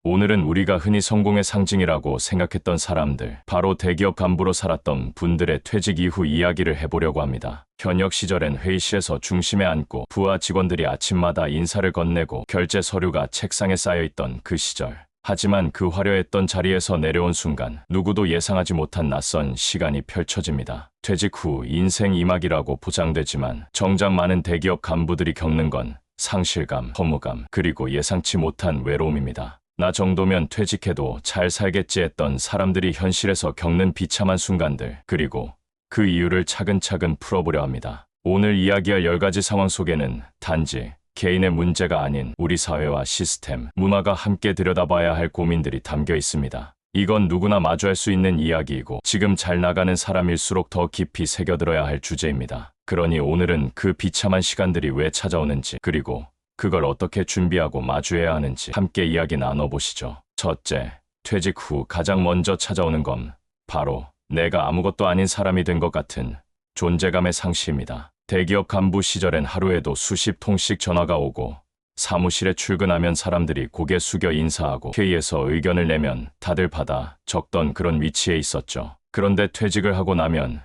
오늘은 우리가 흔히 성공의 상징이라고 생각했던 사람들, 바로 대기업 간부로 살았던 분들의 퇴직 이후 이야기를 해보려고 합니다. 현역 시절엔 회의실에서 중심에 앉고 부하 직원들이 아침마다 인사를 건네고 결제 서류가 책상에 쌓여있던 그 시절. 하지만 그 화려했던 자리에서 내려온 순간 누구도 예상하지 못한 낯선 시간이 펼쳐집니다. 퇴직 후 인생 이막이라고 보장되지만 정작 많은 대기업 간부들이 겪는 건 상실감, 허무감, 그리고 예상치 못한 외로움입니다. 나 정도면 퇴직해도 잘 살겠지 했던 사람들이 현실에서 겪는 비참한 순간들, 그리고 그 이유를 차근차근 풀어보려 합니다. 오늘 이야기할 10가지 상황 속에는 단지 개인의 문제가 아닌 우리 사회와 시스템, 문화가 함께 들여다봐야 할 고민들이 담겨 있습니다. 이건 누구나 마주할 수 있는 이야기이고 지금 잘 나가는 사람일수록 더 깊이 새겨들어야 할 주제입니다. 그러니 오늘은 그 비참한 시간들이 왜 찾아오는지, 그리고 그걸 어떻게 준비하고 마주해야 하는지 함께 이야기 나눠보시죠. 첫째, 퇴직 후 가장 먼저 찾아오는 건 바로 내가 아무것도 아닌 사람이 된 것 같은 존재감의 상실입니다. 대기업 간부 시절엔 하루에도 수십 통씩 전화가 오고 사무실에 출근하면 사람들이 고개 숙여 인사하고 회의에서 의견을 내면 다들 받아 적던 그런 위치에 있었죠. 그런데 퇴직을 하고 나면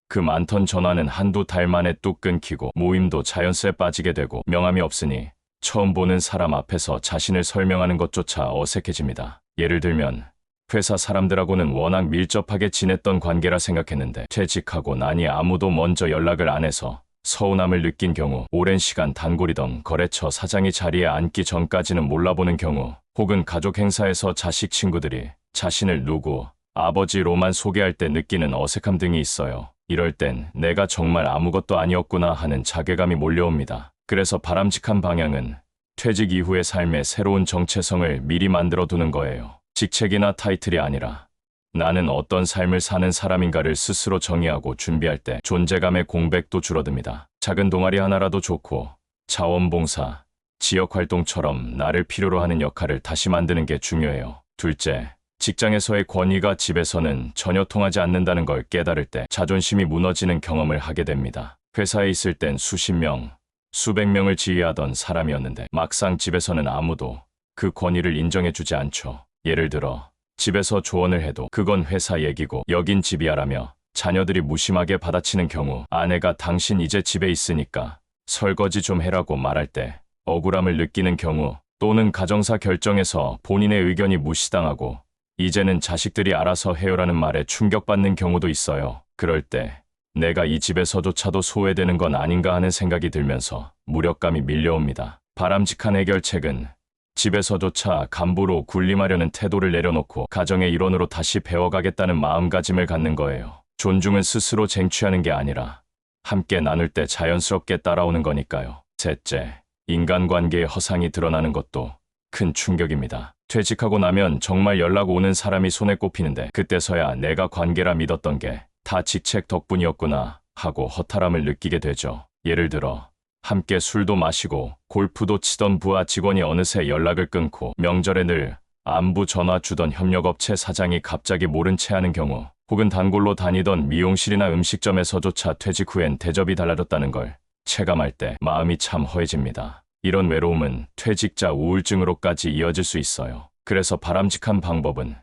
그 많던 전화는 한두 달 만에 뚝 끊기고 모임도 자연스레 빠지게 되고 명함이 없으니 처음 보는 사람 앞에서 자신을 설명하는 것조차 어색해집니다. 예를 들면 회사 사람들하고는 워낙 밀접하게 지냈던 관계라 생각했는데 퇴직하고 나니 아무도 먼저 연락을 안 해서 서운함을 느낀 경우, 오랜 시간 단골이던 거래처 사장이 자리에 앉기 전까지는 몰라보는 경우, 혹은 가족 행사에서 자식 친구들이 자신을 누구, 아버지로만 소개할 때 느끼는 어색함 등이 있어요. 이럴 땐 내가 정말 아무것도 아니었구나 하는 자괴감이 몰려옵니다. 그래서 바람직한 방향은 퇴직 이후의 삶의 새로운 정체성을 미리 만들어 두는 거예요. 직책이나 타이틀이 아니라 나는 어떤 삶을 사는 사람인가를 스스로 정의하고 준비할 때 존재감의 공백도 줄어듭니다. 작은 동아리 하나라도 좋고 자원봉사, 지역활동처럼 나를 필요로 하는 역할을 다시 만드는 게 중요해요. 둘째, 직장에서의 권위가 집에서는 전혀 통하지 않는다는 걸 깨달을 때 자존심이 무너지는 경험을 하게 됩니다. 회사에 있을 땐 수십 명, 수백 명을 지휘하던 사람이었는데 막상 집에서는 아무도 그 권위를 인정해주지 않죠. 예를 들어 집에서 조언을 해도 그건 회사 얘기고 여긴 집이야라며 자녀들이 무심하게 받아치는 경우, 아내가 당신 이제 집에 있으니까 설거지 좀 해라고 말할 때 억울함을 느끼는 경우, 또는 가정사 결정에서 본인의 의견이 무시당하고 이제는 자식들이 알아서 해요라는 말에 충격받는 경우도 있어요. 그럴 때 내가 이 집에서조차도 소외되는 건 아닌가 하는 생각이 들면서 무력감이 밀려옵니다. 바람직한 해결책은 집에서조차 간부로 군림하려는 태도를 내려놓고 가정의 일원으로 다시 배워가겠다는 마음가짐을 갖는 거예요. 존중은 스스로 쟁취하는 게 아니라 함께 나눌 때 자연스럽게 따라오는 거니까요. 셋째, 인간관계의 허상이 드러나는 것도 큰 충격입니다. 퇴직하고 나면 정말 연락 오는 사람이 손에 꼽히는데 그때서야 내가 관계라 믿었던 게 다 직책 덕분이었구나 하고 허탈함을 느끼게 되죠. 예를 들어 함께 술도 마시고 골프도 치던 부하 직원이 어느새 연락을 끊고 명절에 늘 안부 전화 주던 협력업체 사장이 갑자기 모른 채 하는 경우, 혹은 단골로 다니던 미용실이나 음식점에서조차 퇴직 후엔 대접이 달라졌다는 걸 체감할 때 마음이 참 허해집니다. 이런 외로움은 퇴직자 우울증으로까지 이어질 수 있어요. 그래서 바람직한 방법은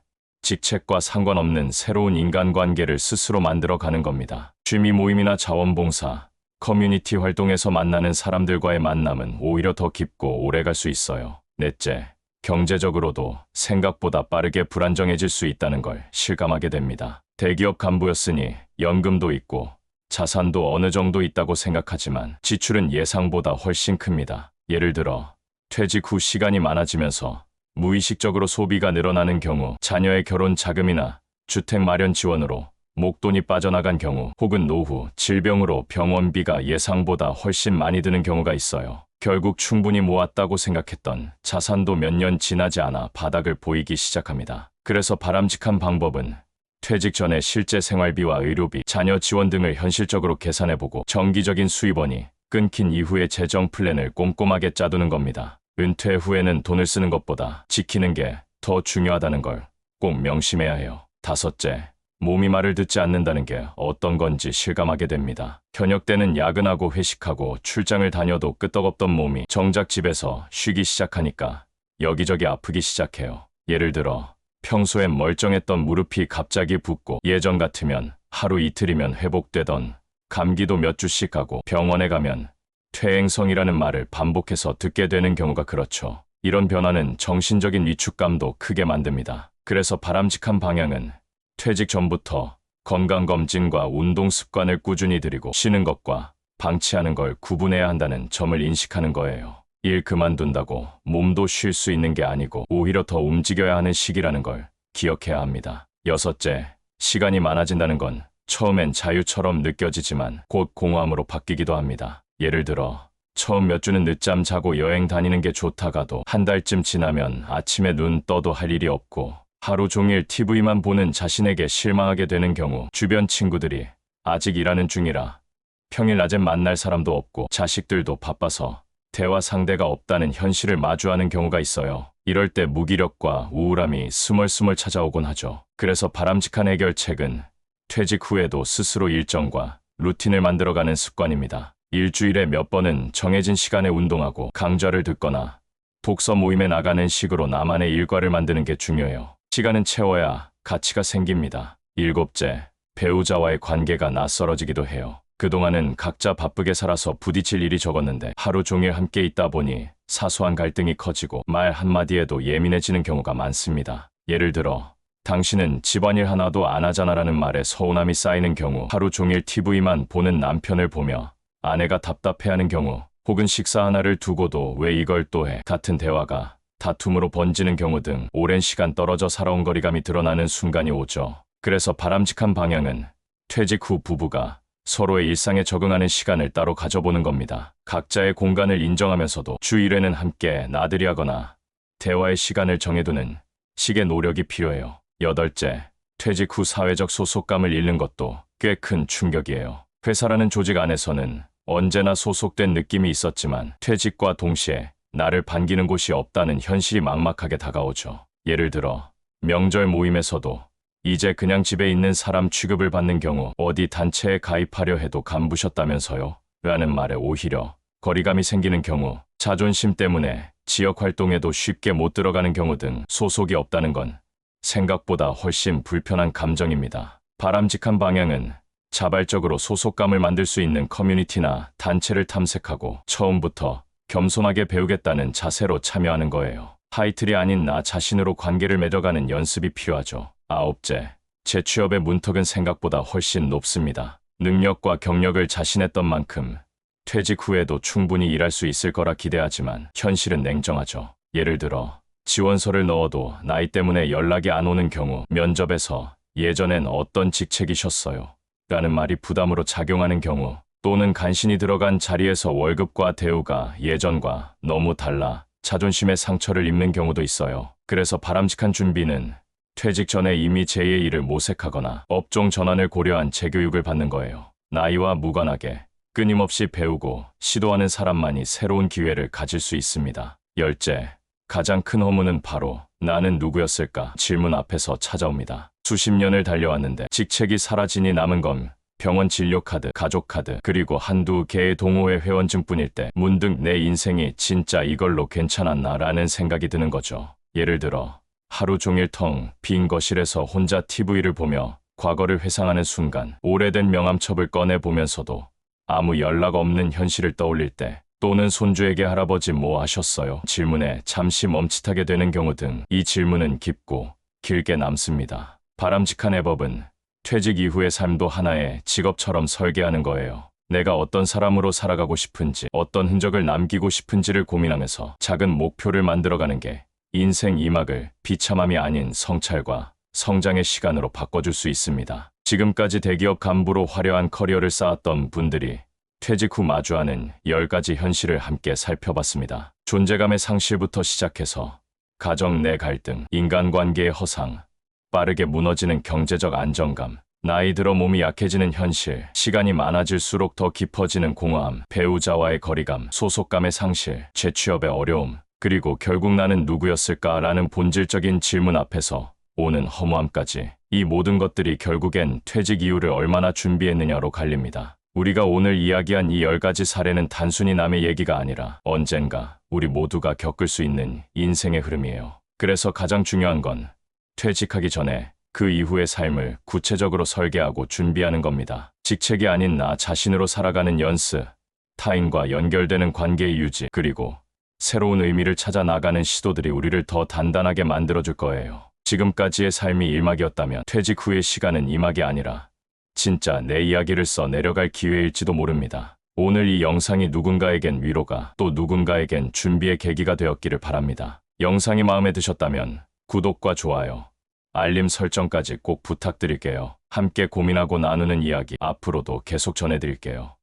직책과 상관없는 새로운 인간관계를 스스로 만들어가는 겁니다. 취미 모임이나 자원봉사, 커뮤니티 활동에서 만나는 사람들과의 만남은 오히려 더 깊고 오래갈 수 있어요. 넷째, 경제적으로도 생각보다 빠르게 불안정해질 수 있다는 걸 실감하게 됩니다. 대기업 간부였으니 연금도 있고 자산도 어느 정도 있다고 생각하지만 지출은 예상보다 훨씬 큽니다. 예를 들어 퇴직 후 시간이 많아지면서 무의식적으로 소비가 늘어나는 경우, 자녀의 결혼 자금이나 주택 마련 지원으로 목돈이 빠져나간 경우, 혹은 노후, 질병으로 병원비가 예상보다 훨씬 많이 드는 경우가 있어요. 결국 충분히 모았다고 생각했던 자산도 몇 년 지나지 않아 바닥을 보이기 시작합니다. 그래서 바람직한 방법은 퇴직 전에 실제 생활비와 의료비, 자녀 지원 등을 현실적으로 계산해보고 정기적인 수입원이 끊긴 이후의 재정 플랜을 꼼꼼하게 짜두는 겁니다. 은퇴 후에는 돈을 쓰는 것보다 지키는 게 더 중요하다는 걸 꼭 명심해야 해요. 다섯째, 몸이 말을 듣지 않는다는 게 어떤 건지 실감하게 됩니다. 현역 때는 야근하고 회식하고 출장을 다녀도 끄떡없던 몸이 정작 집에서 쉬기 시작하니까 여기저기 아프기 시작해요. 예를 들어 평소엔 멀쩡했던 무릎이 갑자기 붓고 예전 같으면 하루 이틀이면 회복되던 감기도 몇 주씩 가고 병원에 가면 퇴행성이라는 말을 반복해서 듣게 되는 경우가 그렇죠. 이런 변화는 정신적인 위축감도 크게 만듭니다. 그래서 바람직한 방향은 퇴직 전부터 건강검진과 운동 습관을 꾸준히 들이고 쉬는 것과 방치하는 걸 구분해야 한다는 점을 인식하는 거예요. 일 그만둔다고 몸도 쉴 수 있는 게 아니고 오히려 더 움직여야 하는 시기라는 걸 기억해야 합니다. 여섯째, 시간이 많아진다는 건 처음엔 자유처럼 느껴지지만 곧 공허함으로 바뀌기도 합니다. 예를 들어 처음 몇 주는 늦잠 자고 여행 다니는 게 좋다가도 한 달쯤 지나면 아침에 눈 떠도 할 일이 없고 하루 종일 TV만 보는 자신에게 실망하게 되는 경우, 주변 친구들이 아직 일하는 중이라 평일 낮엔 만날 사람도 없고 자식들도 바빠서 대화 상대가 없다는 현실을 마주하는 경우가 있어요. 이럴 때 무기력과 우울함이 스멀스멀 찾아오곤 하죠. 그래서 바람직한 해결책은 퇴직 후에도 스스로 일정과 루틴을 만들어가는 습관입니다. 일주일에 몇 번은 정해진 시간에 운동하고 강좌를 듣거나 독서 모임에 나가는 식으로 나만의 일과를 만드는 게 중요해요. 시간은 채워야 가치가 생깁니다. 일곱째, 배우자와의 관계가 낯설어지기도 해요. 그동안은 각자 바쁘게 살아서 부딪힐 일이 적었는데 하루 종일 함께 있다 보니 사소한 갈등이 커지고 말 한마디에도 예민해지는 경우가 많습니다. 예를 들어 당신은 집안일 하나도 안 하잖아라는 말에 서운함이 쌓이는 경우, 하루 종일 TV만 보는 남편을 보며 아내가 답답해하는 경우, 혹은 식사 하나를 두고도 왜 이걸 또 해? 같은 대화가 다툼으로 번지는 경우 등 오랜 시간 떨어져 살아온 거리감이 드러나는 순간이 오죠. 그래서 바람직한 방향은 퇴직 후 부부가 서로의 일상에 적응하는 시간을 따로 가져보는 겁니다. 각자의 공간을 인정하면서도 주 1회는 함께 나들이 하거나 대화의 시간을 정해두는 식의 노력이 필요해요. 여덟째, 퇴직 후 사회적 소속감을 잃는 것도 꽤 큰 충격이에요. 회사라는 조직 안에서는 언제나 소속된 느낌이 있었지만 퇴직과 동시에 나를 반기는 곳이 없다는 현실이 막막하게 다가오죠. 예를 들어 명절 모임에서도 이제 그냥 집에 있는 사람 취급을 받는 경우, 어디 단체에 가입하려 해도 간부셨다면서요? 라는 말에 오히려 거리감이 생기는 경우, 자존심 때문에 지역 활동에도 쉽게 못 들어가는 경우 등 소속이 없다는 건 생각보다 훨씬 불편한 감정입니다. 바람직한 방향은 자발적으로 소속감을 만들 수 있는 커뮤니티나 단체를 탐색하고 처음부터 겸손하게 배우겠다는 자세로 참여하는 거예요. 타이틀이 아닌 나 자신으로 관계를 맺어가는 연습이 필요하죠. 아홉째, 재취업의 문턱은 생각보다 훨씬 높습니다. 능력과 경력을 자신했던 만큼 퇴직 후에도 충분히 일할 수 있을 거라 기대하지만 현실은 냉정하죠. 예를 들어 지원서를 넣어도 나이 때문에 연락이 안 오는 경우, 면접에서 예전엔 어떤 직책이셨어요? 라는 말이 부담으로 작용하는 경우, 또는 간신히 들어간 자리에서 월급과 대우가 예전과 너무 달라 자존심의 상처를 입는 경우도 있어요. 그래서 바람직한 준비는 퇴직 전에 이미 제2의 일을 모색하거나 업종 전환을 고려한 재교육을 받는 거예요. 나이와 무관하게 끊임없이 배우고 시도하는 사람만이 새로운 기회를 가질 수 있습니다. 열째, 가장 큰 허무는 바로 나는 누구였을까 질문 앞에서 찾아옵니다. 수십 년을 달려왔는데 직책이 사라지니 남은 건 병원 진료카드, 가족카드, 그리고 한두 개의 동호회 회원증뿐일 때 문득 내 인생이 진짜 이걸로 괜찮았나라는 생각이 드는 거죠. 예를 들어 하루 종일 텅 빈 거실에서 혼자 TV를 보며 과거를 회상하는 순간, 오래된 명함첩을 꺼내보면서도 아무 연락 없는 현실을 떠올릴 때, 또는 손주에게 할아버지 뭐 하셨어요? 질문에 잠시 멈칫하게 되는 경우 등 이 질문은 깊고 길게 남습니다. 바람직한 해법은 퇴직 이후의 삶도 하나의 직업처럼 설계하는 거예요. 내가 어떤 사람으로 살아가고 싶은지, 어떤 흔적을 남기고 싶은지를 고민하면서 작은 목표를 만들어가는 게 인생 2막을 비참함이 아닌 성찰과 성장의 시간으로 바꿔줄 수 있습니다. 지금까지 대기업 간부로 화려한 커리어를 쌓았던 분들이 퇴직 후 마주하는 10가지 현실을 함께 살펴봤습니다. 존재감의 상실부터 시작해서 가정 내 갈등, 인간관계의 허상, 빠르게 무너지는 경제적 안정감, 나이 들어 몸이 약해지는 현실, 시간이 많아질수록 더 깊어지는 공허함, 배우자와의 거리감, 소속감의 상실, 재취업의 어려움, 그리고 결국 나는 누구였을까라는 본질적인 질문 앞에서 오는 허무함까지, 이 모든 것들이 결국엔 퇴직 이후를 얼마나 준비했느냐로 갈립니다. 우리가 오늘 이야기한 이 10가지 사례는 단순히 남의 얘기가 아니라 언젠가 우리 모두가 겪을 수 있는 인생의 흐름이에요. 그래서 가장 중요한 건 퇴직하기 전에 그 이후의 삶을 구체적으로 설계하고 준비하는 겁니다. 직책이 아닌 나 자신으로 살아가는 연습, 타인과 연결되는 관계의 유지, 그리고 새로운 의미를 찾아 나가는 시도들이 우리를 더 단단하게 만들어줄 거예요. 지금까지의 삶이 1막이었다면 퇴직 후의 시간은 2막이 아니라 진짜 내 이야기를 써 내려갈 기회일지도 모릅니다. 오늘 이 영상이 누군가에겐 위로가, 또 누군가에겐 준비의 계기가 되었기를 바랍니다. 영상이 마음에 드셨다면 구독과 좋아요, 알림 설정까지 꼭 부탁드릴게요. 함께 고민하고 나누는 이야기 앞으로도 계속 전해드릴게요.